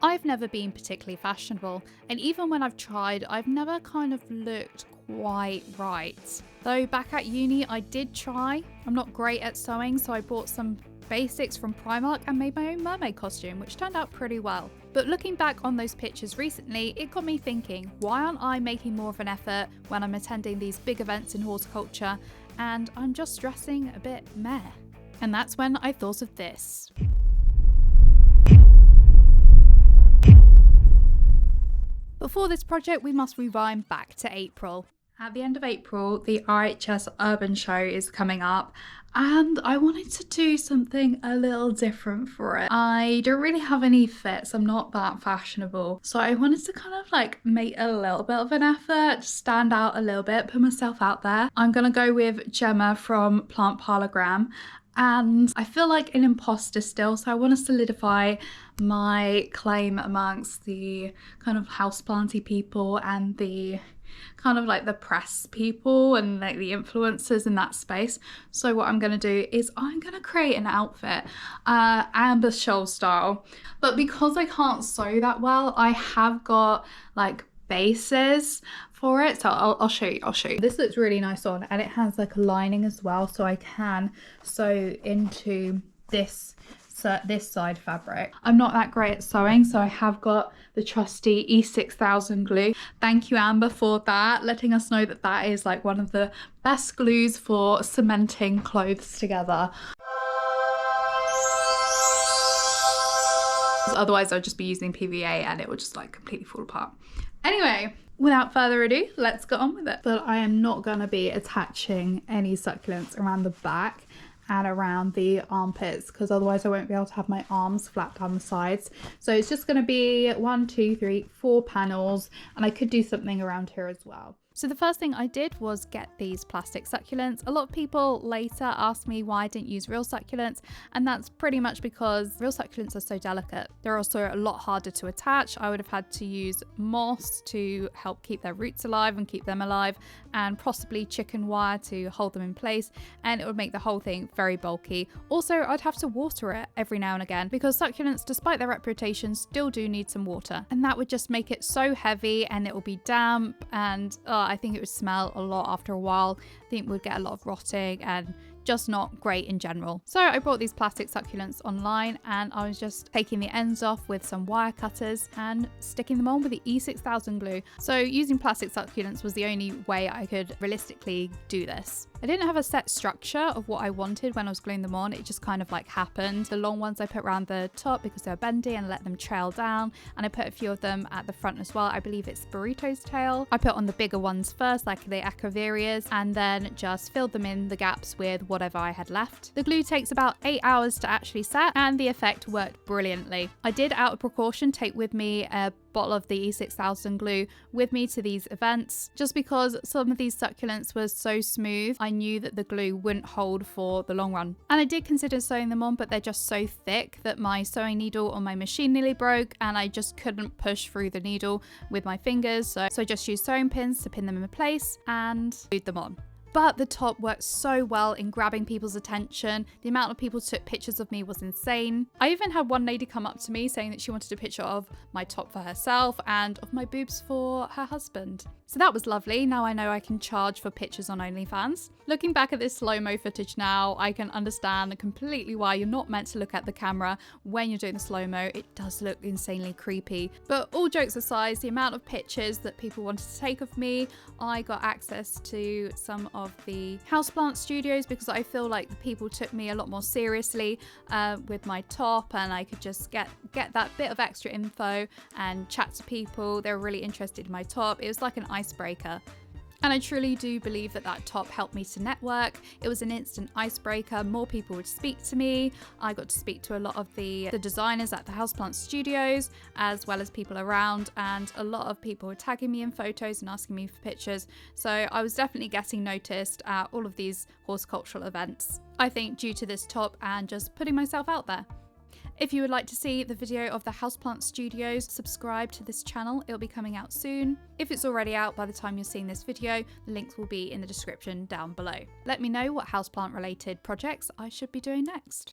I've never been particularly fashionable, and even when I've tried, I've never kind of looked quite right. Though back at uni, I did try. I'm not great at sewing, so I bought some basics from Primark and made my own mermaid costume, which turned out pretty well. But looking back on those pictures recently, it got me thinking, why aren't I making more of an effort when I'm attending these big events in horticulture and I'm just dressing a bit meh? And that's when I thought of this. Before this project, we must rewind back to April. At the end of April, the RHS Urban Show is coming up, and I wanted to do something a little different for it. I don't really have any fits, I'm not that fashionable, so I wanted to kind of like make a little bit of an effort, stand out a little bit, put myself out there. I'm gonna go with Gemma from Plant Parlogram, and I feel like an imposter still, so I want to solidify my claim amongst the kind of houseplanty people and the kind of like the press people and like the influencers in that space. So what I'm going to do is I'm going to create an outfit, Amber Show style, but because I can't sew that well, I have got like bases for it, so I'll show you. This looks really nice on, and it has like a lining as well, so I can sew into this side fabric. I'm not that great at sewing, so I have got the trusty E6000 glue. Thank you, Amber, for that, letting us know that that is like one of the best glues for cementing clothes together. Otherwise I'd just be using PVA and it would just like completely fall apart. Anyway, without further ado, let's get on with it. But I am not going to be attaching any succulents around the back and around the armpits, because otherwise I won't be able to have my arms flat down the sides. So it's just going to be 1, 2, 3, 4 panels, and I could do something around here as well. So the first thing I did was get these plastic succulents. A lot of people later asked me why I didn't use real succulents, and that's pretty much because real succulents are so delicate. They're also a lot harder to attach. I would have had to use moss to help keep their roots alive and keep them alive, and possibly chicken wire to hold them in place, and it would make the whole thing very bulky. Also, I'd have to water it every now and again, because succulents, despite their reputation, still do need some water, and that would just make it so heavy, and it will be damp, and I think it would smell a lot after a while. I think we'd get a lot of rotting and just not great in general. So I bought these plastic succulents online, and I was just taking the ends off with some wire cutters and sticking them on with the E6000 glue. So using plastic succulents was the only way I could realistically do this. I didn't have a set structure of what I wanted when I was gluing them on. It just kind of like happened. The long ones I put around the top because they're bendy and let them trail down, and I put a few of them at the front as well. I believe it's Burrito's tail. I put on the bigger ones first, like the Ecovarias, and then just filled them in the gaps with whatever I had left. The glue takes about 8 hours to actually set, and the effect worked brilliantly. I did, out of precaution, take with me a bottle of the E6000 glue with me to these events, just because some of these succulents were so smooth. I knew that the glue wouldn't hold for the long run, and I did consider sewing them on, but they're just so thick that my sewing needle on my machine nearly broke, and I just couldn't push through the needle with my fingers, so I just used sewing pins to pin them in place and glued them on. But the top worked so well in grabbing people's attention. The amount of people who took pictures of me was insane. I even had one lady come up to me saying that she wanted a picture of my top for herself and of my boobs for her husband. So that was lovely. Now I know I can charge for pictures on OnlyFans. Looking back at this slow-mo footage now, I can understand completely why you're not meant to look at the camera when you're doing the slow-mo. It does look insanely creepy. But all jokes aside, the amount of pictures that people wanted to take of me, I got access to some of the houseplant studios because I feel like the people took me a lot more seriously with my top, and I could just get that bit of extra info and chat to people. They were really interested in my top. It was like an icebreaker. And I truly do believe that that top helped me to network. It was an instant icebreaker. More people would speak to me. I got to speak to a lot of the designers at the houseplant studios, as well as people around, and a lot of people were tagging me in photos and asking me for pictures. So I was definitely getting noticed at all of these horticultural events, I think due to this top and just putting myself out there. If you would like to see the video of the houseplant studios, subscribe to this channel. It'll be coming out soon. If it's already out by the time you're seeing this video, the links will be in the description down below. Let me know what houseplant related projects I should be doing next.